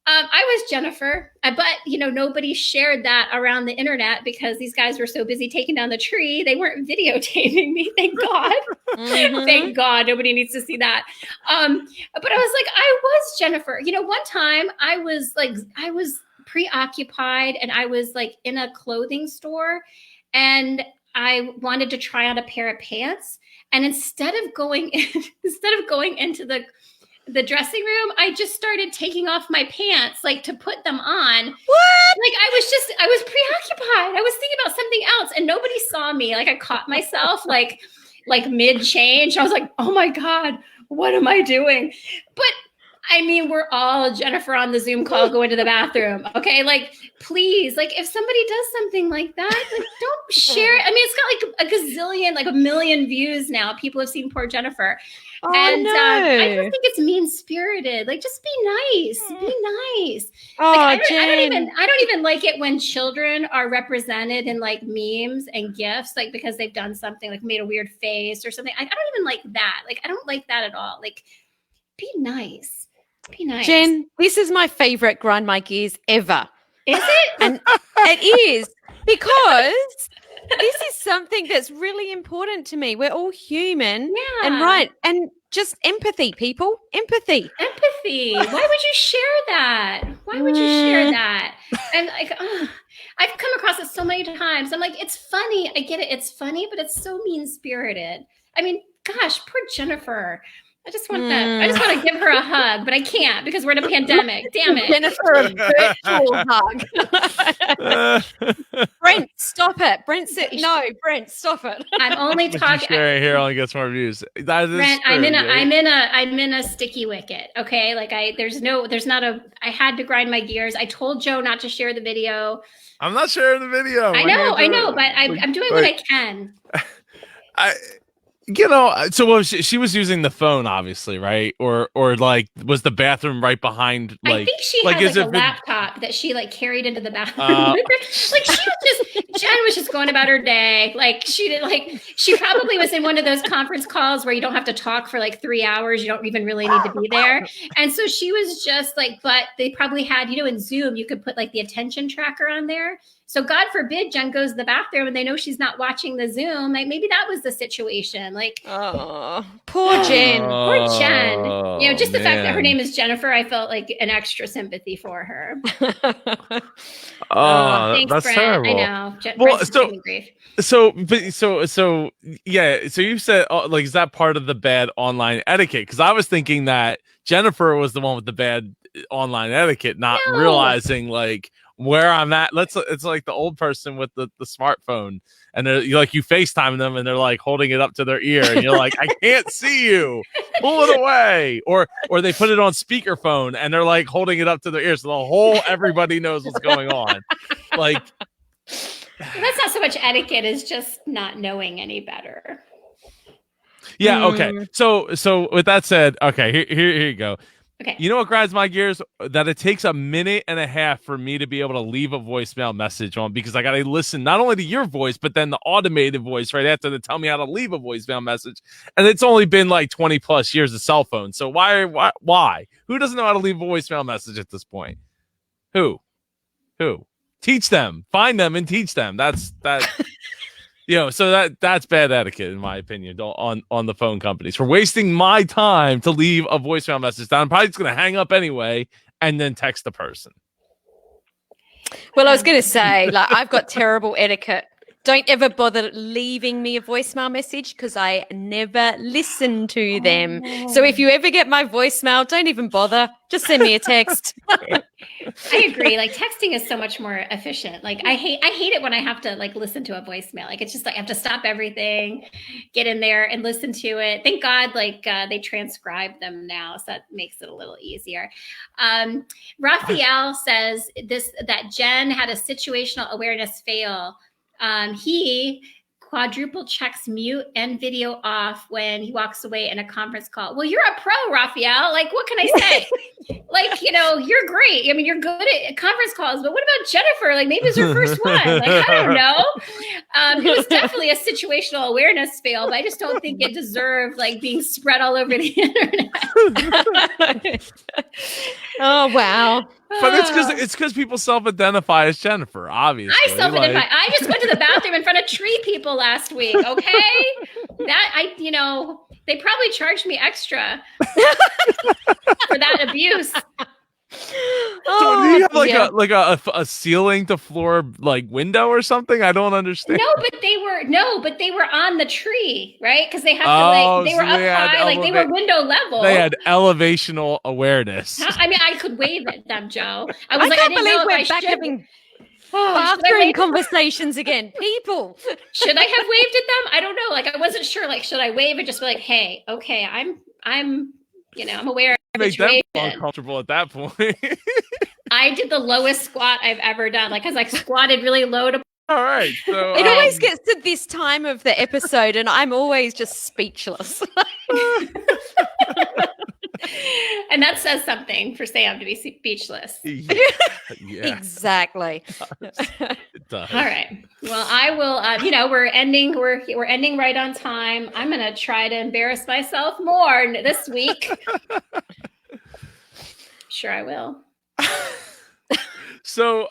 I was Jennifer, but nobody shared that around the internet because these guys were so busy taking down the tree. They weren't videotaping me. Thank God. Thank God. Nobody needs to see that. But I was like, I was Jennifer. One time I was preoccupied and I was like in a clothing store and I wanted to try on a pair of pants, and instead of going into the dressing room, I just started taking off my pants, like to put them on. What? Like I was preoccupied. I was thinking about something else, and nobody saw me. Like I caught myself like mid change. I was like, oh my God, what am I doing? But I mean, we're all Jennifer on the Zoom call going to the bathroom. Okay. Like, please, like if somebody does something like that, like don't share it. I mean, it's got like a gazillion, like 1 million views now. People have seen poor Jennifer. Oh, and no. I just think it's mean-spirited. Like, just be nice. Be nice. Oh, like, Jen. I don't even like it when children are represented in like memes and GIFs, like because they've done something, like made a weird face or something. I don't even like that. Like, I don't like that at all. Like, be nice. Be nice. Jen, this is my favorite Grind My Gears ever. Is it? And it is, because this is something that's really important to me. We're all human. Yeah. And right. And just empathy, people. Empathy. Empathy. Why would you share that? Why would you share that? And like, I've come across it so many times. I'm like, it's funny. I get it. It's funny, but it's so mean-spirited. I mean, gosh, poor Jennifer. I just want that. I just want to give her a hug, but I can't because we're in a pandemic. Damn it. Jennifer, a virtual hug. Brent, stop it. Brent said, no, Brent, stop it. I'm only talking. Here only gets more views. Brent, I'm in a sticky wicket. Okay. Like I had to grind my gears. I told Joe not to share the video. I'm not sharing the video. I know, but I'm doing what I can. So she was using the phone, obviously, right? Or like, was the bathroom right behind? Like, I think she had like a laptop that she like carried into the bathroom. Like Jen was just going about her day. Like she probably was in one of those conference calls where you don't have to talk for like 3 hours. You don't even really need to be there. And so she was just like, but they probably had, in Zoom, you could put like the attention tracker on there. So God forbid Jen goes to the bathroom and they know she's not watching the Zoom. Like maybe that was the situation. Like, oh, poor Jen. Poor Jen. Just the fact that her name is Jennifer, I felt like an extra sympathy for her. Thanks, that's Brent. terrible. I know. So you said, like, is that part of the bad online etiquette? Because I was thinking that Jennifer was the one with the bad online etiquette, not realizing like where I'm at. It's like the old person with the smartphone, and you FaceTime them and they're like holding it up to their ear and you're like, I can't see you, pull it away. Or they put it on speakerphone and they're like holding it up to their ear so everybody knows what's going on. Like, that's not so much etiquette as just not knowing any better. Yeah. Okay. So with that said, okay, here you go. Okay. You know what grinds my gears? That it takes 1.5 minutes for me to be able to leave a voicemail message on, because I got to listen not only to your voice, but then the automated voice right after to tell me how to leave a voicemail message. And it's only been like 20 plus years of cell phones. So why? Who doesn't know how to leave a voicemail message at this point? Who? Teach them, find them and teach them. That's so that's bad etiquette in my opinion on the phone companies for wasting my time to leave a voicemail message that I'm probably just going to hang up anyway and then text the person. Well, I was going to say, like, I've got terrible etiquette. Don't ever bother leaving me a voicemail message because I never listen to them. So if you ever get my voicemail, don't even bother. Just send me a text. I agree. Like texting is so much more efficient. Like I hate it when I have to like listen to a voicemail. Like it's just like I have to stop everything, get in there and listen to it. Thank God they transcribe them now, so that makes it a little easier. Raphael says that Jen had a situational awareness fail. He quadruple checks mute and video off when he walks away in a conference call. Well, you're a pro, Raphael. Like, what can I say? Like, you're great. I mean, you're good at conference calls, but what about Jennifer? Like, maybe it's her first one. Like, I don't know. It was definitely a situational awareness fail, but I just don't think it deserved like being spread all over the internet. Oh, wow. But it's because people self-identify as Jennifer, obviously. I self-identify. I just went to the bathroom in front of 3 people last week. Okay, they probably charged me extra for that abuse. So do you have dear. like a ceiling to floor like window or something? I don't understand. No, but they were on the tree, right? Because they have to Oh, they were so up they had high, like they were window level. They had elevational awareness. I mean, I could wave at them, Joe. I I was like, I can't didn't believe know if we're I back should. having Should I bathroom wave- conversations again. People. should I have waved at them? I don't know. Like I wasn't sure. Like, should I wave and just be like, hey, okay, I'm aware of the Make them feel situation. uncomfortable at that point. I did the lowest squat I've ever done. Like, cause I squatted really low to. All right. So It always gets to this time of the episode, and I'm always just speechless. And that says something for Sam to be speechless. yeah. Exactly. It does. All right. Well, I will. We're ending right on time. I'm gonna try to embarrass myself more this week. Sure, I will. So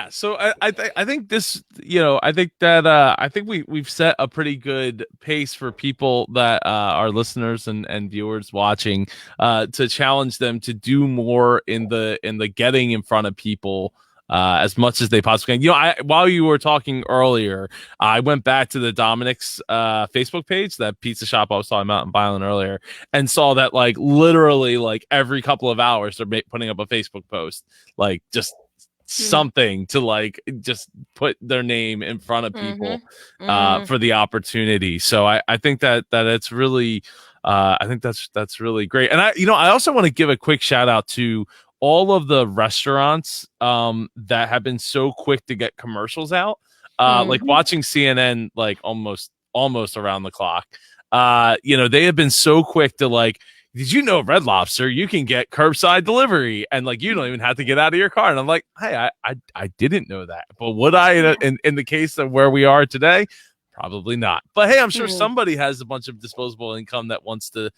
so I think this, I think that I think we've set a pretty good pace for people that are listeners and viewers watching, to challenge them to do more in the getting in front of people as much as they possibly can. While you were talking earlier, I went back to the Dominic's Facebook page, that pizza shop I was talking about in Byron earlier, and saw that like literally like every couple of hours they're putting up a Facebook post, like just something to like just put their name in front of people for the opportunity. So I think that it's really I think that's really great. And I also want to give a quick shout out to all of the restaurants that have been so quick to get commercials out, like watching CNN like almost around the clock. They have been so quick to like, did you know Red Lobster, you can get curbside delivery and like you don't even have to get out of your car? And I'm like, hey, I didn't know that, but would I in the case of where we are today? Probably not. But hey, I'm sure somebody has a bunch of disposable income that wants to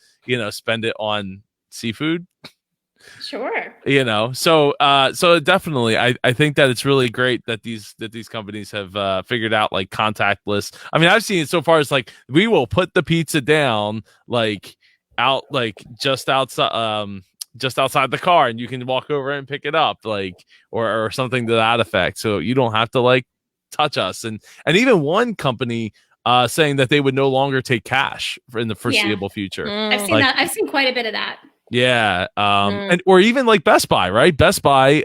spend it on seafood. Sure. So definitely I think that it's really great that these companies have figured out like contactless. I mean, I've seen it so far. It's like we will put the pizza down like out like just outside the car, and you can walk over and pick it up, like or something to that effect, so you don't have to like touch us. And even one company saying that they would no longer take cash in the foreseeable future. I've seen that. I've seen quite a bit of that. Yeah. And or even like Best Buy, right? Best Buy,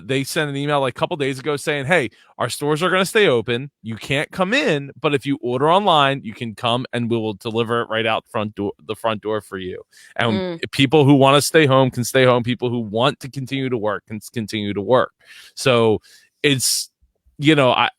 they sent an email like a couple days ago saying, hey, our stores are going to stay open. You can't come in, but if you order online, you can come and we will deliver it right out the front door for you. And people who want to stay home can stay home. People who want to continue to work can continue to work. So it's, I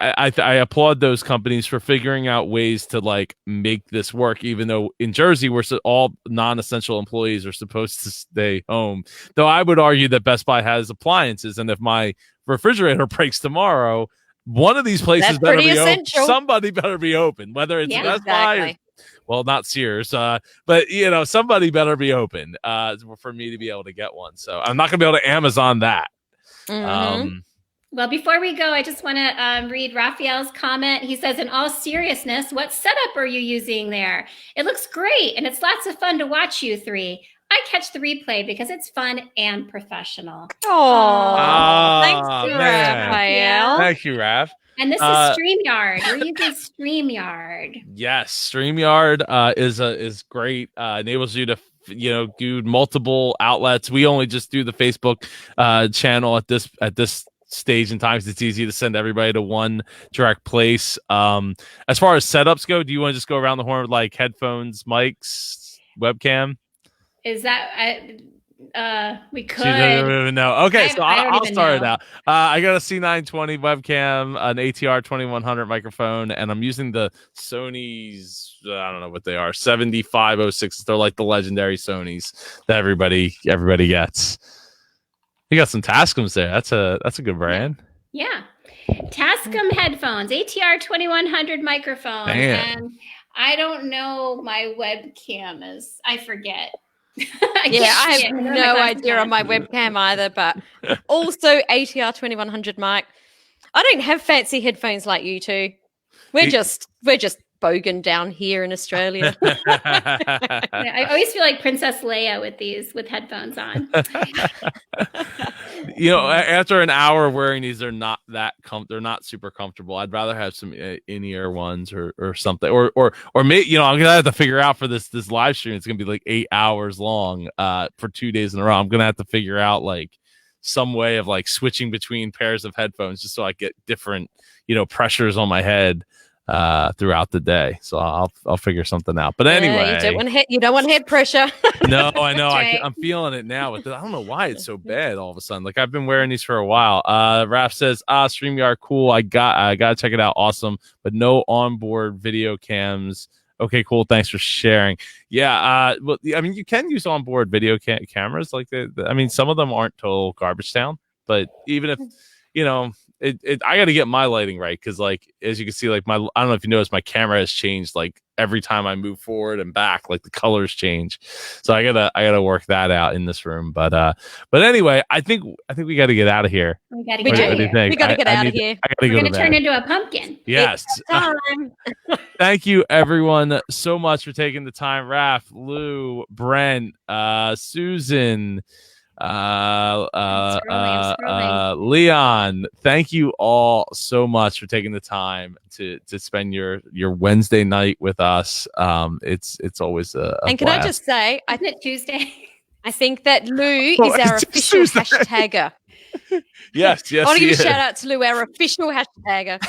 applaud those companies for figuring out ways to like make this work, even though in Jersey, all non-essential employees are supposed to stay home. Though I would argue that Best Buy has appliances, and if my refrigerator breaks tomorrow, one of these places better be open. Somebody better be open, whether it's Best Buy or, not Sears, but somebody better be open for me to be able to get one. So I'm not going to be able to Amazon that. Well, before we go, I just want to read Raphael's comment. He says, in all seriousness, what setup are you using there? It looks great, and it's lots of fun to watch you three. I catch the replay because it's fun and professional. Oh, thanks, Raphael. Thank you, Raph. And this is StreamYard. We're using StreamYard. Yes, StreamYard is great. Enables you to do multiple outlets. We only just do the Facebook channel at this stage in times. It's easy to send everybody to one direct place. As far as setups go, do you want to just go around the horn with like headphones, mics, webcam? Is that we could? She doesn't even know. Okay, so I'll start it out. I got a C920 webcam, an ATR 2100 microphone, and I'm using the Sony's, I don't know what they are, 7506. They're like the legendary Sonys that everybody gets. You got some Tascams there. That's a good brand. Yeah. Tascam headphones, ATR 2100 microphone. Damn. And I don't know my webcam is. I forget. I have no idea on my webcam either, but also ATR 2100 mic. I don't have fancy headphones like you two. We're just bogan down here in Australia. I always feel like Princess Leia with headphones on. After an hour of wearing these, they're not they're not super comfortable. I'd rather have some in-ear ones or something, or maybe I'm gonna have to figure out for this live stream. It's gonna be like 8 hours long for 2 days in a row. I'm gonna have to figure out like some way of like switching between pairs of headphones just so I get different pressures on my head throughout the day. So I'll figure something out. But anyway, you don't want head pressure. No, I know. Right. I'm feeling it now. I don't know why it's so bad all of a sudden. Like I've been wearing these for a while. Raph says, StreamYard, cool. I gotta check it out. Awesome. But no onboard video cams. Okay, cool. Thanks for sharing. Yeah. Well, I mean, you can use onboard video cameras. Like some of them aren't total garbage town, but even if, I got to get my lighting right. Cause like, as you can see, like I don't know if you noticed, my camera has changed like every time I move forward and back, like the colors change. So I gotta work that out in this room. But anyway, I think we got to get out of here. We got to We get do. out of here. We got to get out of here. We're going to turn into a pumpkin. Yes. Time. Thank you everyone so much for taking the time. Raph, Lou, Brent, Susan, Leon, thank you all so much for taking the time to spend your Wednesday night with us. It's always a and can blast. I just say, Isn't it Tuesday? I think that Lou is our official hashtagger. Yes. I want to give a shout out to Lou, our official hashtagger.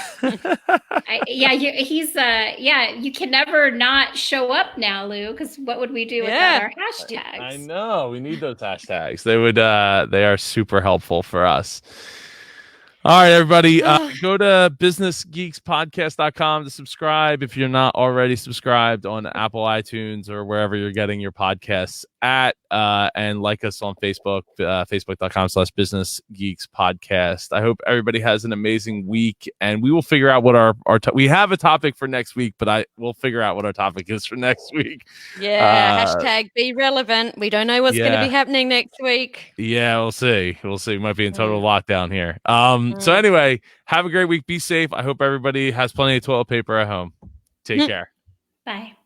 You can never not show up now, Lou, because what would we do without our hashtags? I know, we need those hashtags. They are super helpful for us. All right, everybody, go to businessgeekspodcast.com to subscribe if you're not already subscribed on Apple iTunes or wherever you're getting your podcasts at, and like us on Facebook, facebook.com/businessgeekspodcast. I hope everybody has an amazing week, and we will figure out what we have a topic for next week, but we'll figure out what our topic is for next week. Yeah, hashtag be relevant. We don't know what's going to be happening next week. Yeah, we'll see. We might be in total lockdown here. So anyway, have a great week. Be safe. I hope everybody has plenty of toilet paper at home. Take care. Bye.